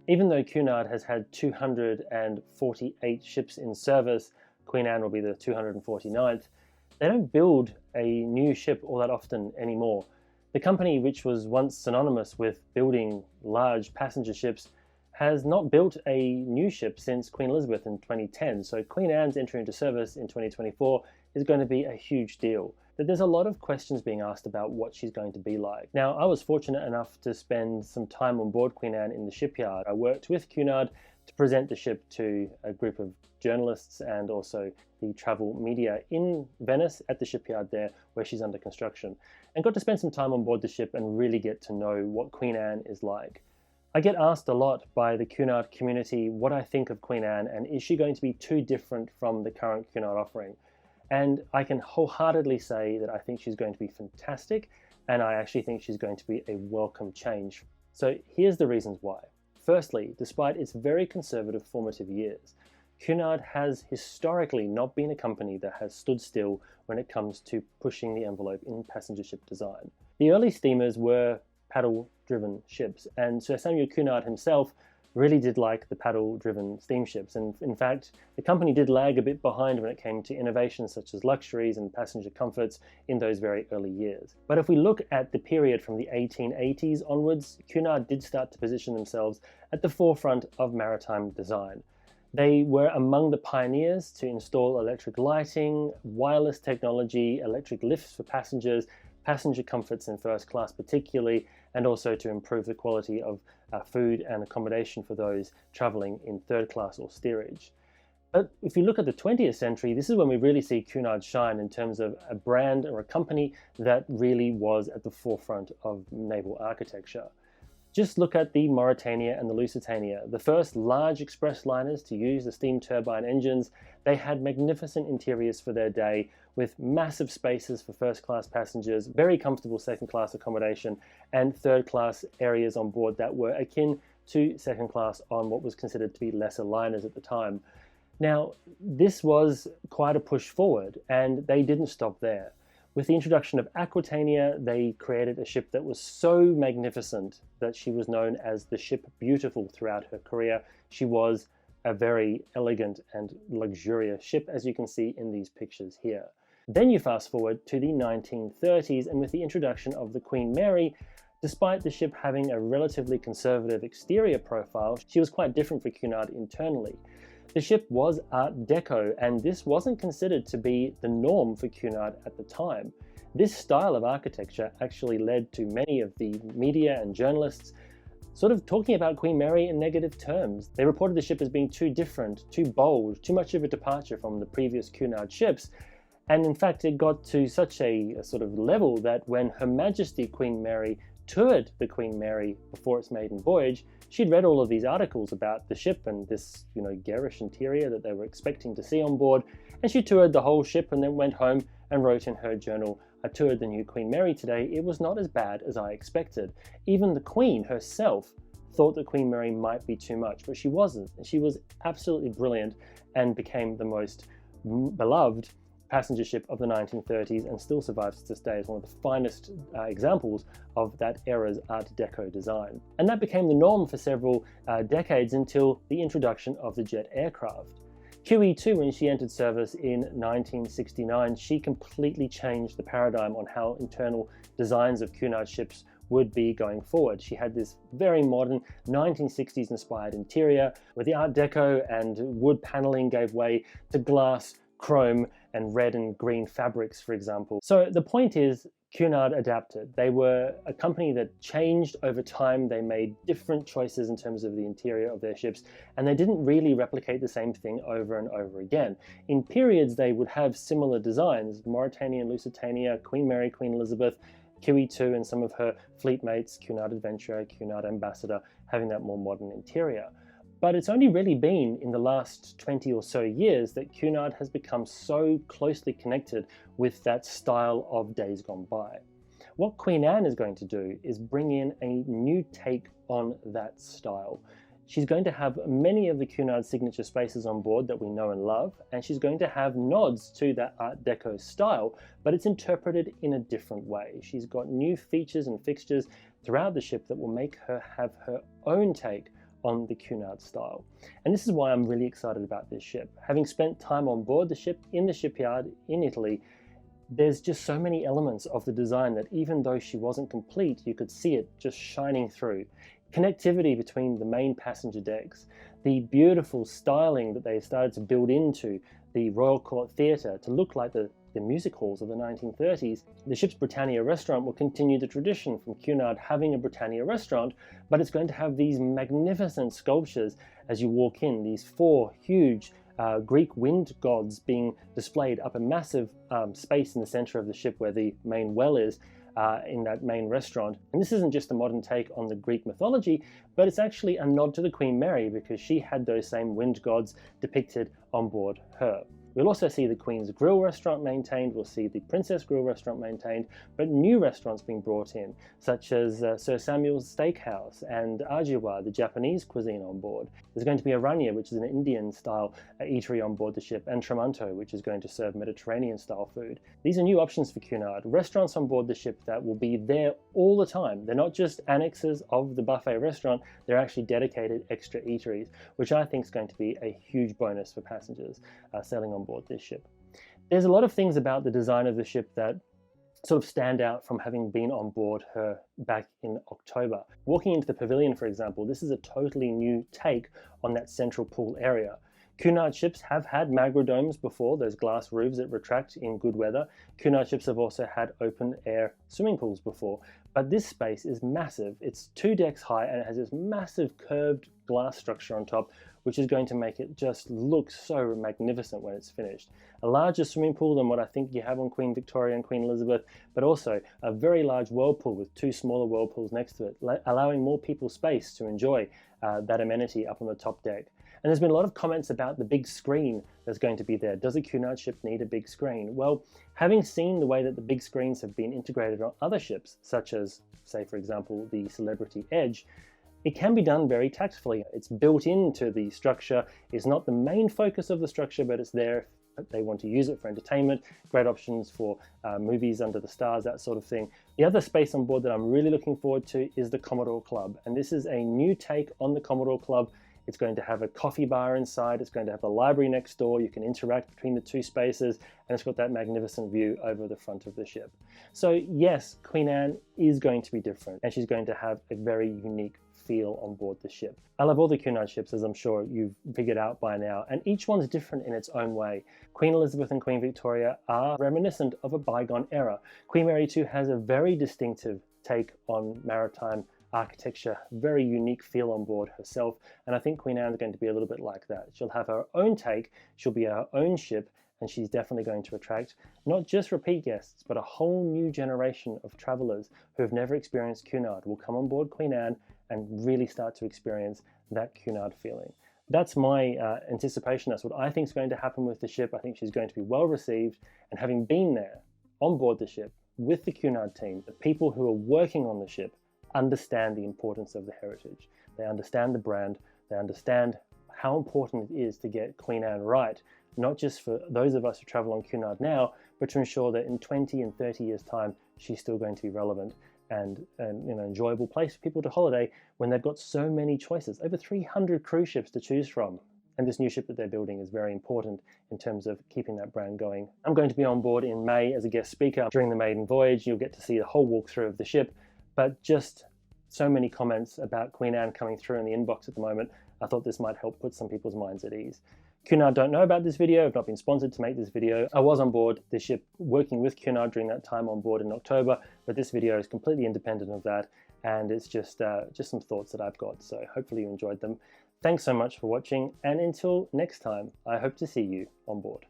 Even though Cunard has had 248 ships in service, Queen Anne will be the 249th, they don't build a new ship all that often anymore. The company, which was once synonymous with building large passenger ships, has not built a new ship since Queen Elizabeth in 2010, so Queen Anne's entry into service in 2024 is going to be a huge deal. But there's a lot of questions being asked about what she's going to be like. Now, I was fortunate enough to spend some time on board Queen Anne in the shipyard. I worked with Cunard to present the ship to a group of journalists and also the travel media in Venice at the shipyard there where she's under construction, and got to spend some time on board the ship and really get to know what Queen Anne is like. I get asked a lot by the Cunard community what I think of Queen Anne and is she going to be too different from the current Cunard offering. And I can wholeheartedly say that I think she's going to be fantastic, and I actually think she's going to be a welcome change. So here's the reasons why. Firstly, despite its very conservative formative years, Cunard has historically not been a company that has stood still when it comes to pushing the envelope in passenger ship design. The early steamers were paddle-driven ships, and Sir Samuel Cunard himself really did like the paddle-driven steamships, and in fact the company did lag a bit behind when it came to innovations such as luxuries and passenger comforts in those very early years. But if we look at the period from the 1880s onwards, Cunard did start to position themselves at the forefront of maritime design. They were among the pioneers to install electric lighting, wireless technology, electric lifts for passengers, passenger comforts in first class particularly, and also to improve the quality of food and accommodation for those travelling in third class or steerage. But if you look at the 20th century, this is when we really see Cunard shine in terms of a brand or a company that really was at the forefront of naval architecture. Just look at the Mauretania and the Lusitania, the first large express liners to use the steam turbine engines. They had magnificent interiors for their day with massive spaces for first class passengers, very comfortable second class accommodation, and third class areas on board that were akin to second class on what was considered to be lesser liners at the time. Now, this was quite a push forward, and they didn't stop there. With the introduction of Aquitania, they created a ship that was so magnificent that she was known as the Ship Beautiful throughout her career. She was a very elegant and luxurious ship, as you can see in these pictures here. Then you fast forward to the 1930s, and with the introduction of the Queen Mary, despite the ship having a relatively conservative exterior profile, she was quite different for Cunard internally. The ship was Art Deco, and this wasn't considered to be the norm for Cunard at the time. This style of architecture actually led to many of the media and journalists sort of talking about Queen Mary in negative terms. They reported the ship as being too different, too bold, too much of a departure from the previous Cunard ships. And in fact, it got to such a sort of level that when Her Majesty Queen Mary toured the Queen Mary before its maiden voyage, she'd read all of these articles about the ship and this, garish interior that they were expecting to see on board, and she toured the whole ship and then went home and wrote in her journal, "I toured the new Queen Mary today. It was not as bad as I expected." Even the Queen herself thought that Queen Mary might be too much, but she wasn't. She was absolutely brilliant and became the most beloved passenger ship of the 1930s and still survives to this day as one of the finest examples of that era's Art Deco design. And that became the norm for several decades until the introduction of the jet aircraft. QE2, when she entered service in 1969, she completely changed the paradigm on how internal designs of Cunard ships would be going forward. She had this very modern 1960s inspired interior where the Art Deco and wood paneling gave way to glass, chrome, and red and green fabrics, for example. So the point is, Cunard adapted. They were a company that changed over time. They made different choices in terms of the interior of their ships, and they didn't really replicate the same thing over and over again. In periods, they would have similar designs: Mauretania and Lusitania, Queen Mary, Queen Elizabeth, QE2, and some of her fleet mates, Cunard Adventurer, Cunard Ambassador, having that more modern interior. But it's only really been in the last 20 or so years that Cunard has become so closely connected with that style of days gone by. What Queen Anne is going to do is bring in a new take on that style. She's going to have many of the Cunard signature spaces on board that we know and love, and she's going to have nods to that Art Deco style, but it's interpreted in a different way. She's got new features and fixtures throughout the ship that will make her have her own take on the Cunard style. And this is why I'm really excited about this ship. Having spent time on board the ship in the shipyard in Italy, there's just so many elements of the design that even though she wasn't complete, you could see it just shining through. Connectivity between the main passenger decks, the beautiful styling that they started to build into the Royal Court Theatre to look like the music halls of the 1930s. The ship's Britannia restaurant will continue the tradition from Cunard having a Britannia restaurant, but it's going to have these magnificent sculptures as you walk in, these 4 huge Greek wind gods being displayed up a massive space in the center of the ship where the main well is, in that main restaurant. And this isn't just a modern take on the Greek mythology, but it's actually a nod to the Queen Mary because she had those same wind gods depicted on board her. We'll also see the Queen's Grill restaurant maintained, we'll see the Princess Grill restaurant maintained, but new restaurants being brought in, such as Sir Samuel's Steakhouse and Ajiwa, the Japanese cuisine on board. There's going to be Aranya, which is an Indian-style eatery on board the ship, and Tramonto, which is going to serve Mediterranean-style food. These are new options for Cunard, restaurants on board the ship that will be there all the time. They're not just annexes of the buffet restaurant, they're actually dedicated extra eateries, which I think is going to be a huge bonus for passengers sailing on board this ship. There's a lot of things about the design of the ship that sort of stand out from having been on board her back in October. Walking into the pavilion, for example, this is a totally new take on that central pool area. Cunard ships have had Maghera domes before, those glass roofs that retract in good weather. Cunard ships have also had open air swimming pools before, but this space is massive. It's 2 decks high and it has this massive curved glass structure on top, which is going to make it just look so magnificent when it's finished. A larger swimming pool than what I think you have on Queen Victoria and Queen Elizabeth, but also a very large whirlpool with 2 smaller whirlpools next to it, allowing more people space to enjoy that amenity up on the top deck. And there's been a lot of comments about the big screen that's going to be there. Does a Cunard ship need a big screen? Well, having seen the way that the big screens have been integrated on other ships, such as, say, for example, the Celebrity Edge, it can be done very tactfully. It's built into the structure. It's not the main focus of the structure, but it's there if they want to use it for entertainment. Great options for movies under the stars, that sort of thing. The other space on board that I'm really looking forward to is the Commodore Club. And this is a new take on the Commodore Club. It's going to have a coffee bar inside, it's going to have a library next door, you can interact between the 2 spaces, and it's got that magnificent view over the front of the ship. So yes, Queen Anne is going to be different, and she's going to have a very unique feel on board the ship. I love all the Cunard ships, as I'm sure you've figured out by now, and each one's different in its own way. Queen Elizabeth and Queen Victoria are reminiscent of a bygone era. Queen Mary too has a very distinctive take on maritime architecture, very unique feel on board herself, and I think Queen Anne is going to be a little bit like that. She'll have her own take, she'll be her own ship, and she's definitely going to attract not just repeat guests, but a whole new generation of travellers who have never experienced Cunard will come on board Queen Anne and really start to experience that Cunard feeling. That's my anticipation. That's what I think is going to happen with the ship. I think she's going to be well received, and having been there on board the ship with the Cunard team, the people who are working on the ship understand the importance of the heritage. They understand the brand, they understand how important it is to get Queen Anne right, not just for those of us who travel on Cunard now, but to ensure that in 20 and 30 years' time, she's still going to be relevant and an enjoyable place for people to holiday when they've got so many choices. Over 300 cruise ships to choose from. And this new ship that they're building is very important in terms of keeping that brand going. I'm going to be on board in May as a guest speaker during the Maiden Voyage. You'll get to see the whole walkthrough of the ship, but just so many comments about Queen Anne coming through in the inbox at the moment. I thought this might help put some people's minds at ease. Cunard don't know about this video. I've not been sponsored to make this video. I was on board the ship working with Cunard during that time on board in October, but this video is completely independent of that, and it's just some thoughts that I've got, so hopefully you enjoyed them. Thanks so much for watching, and until next time, I hope to see you on board.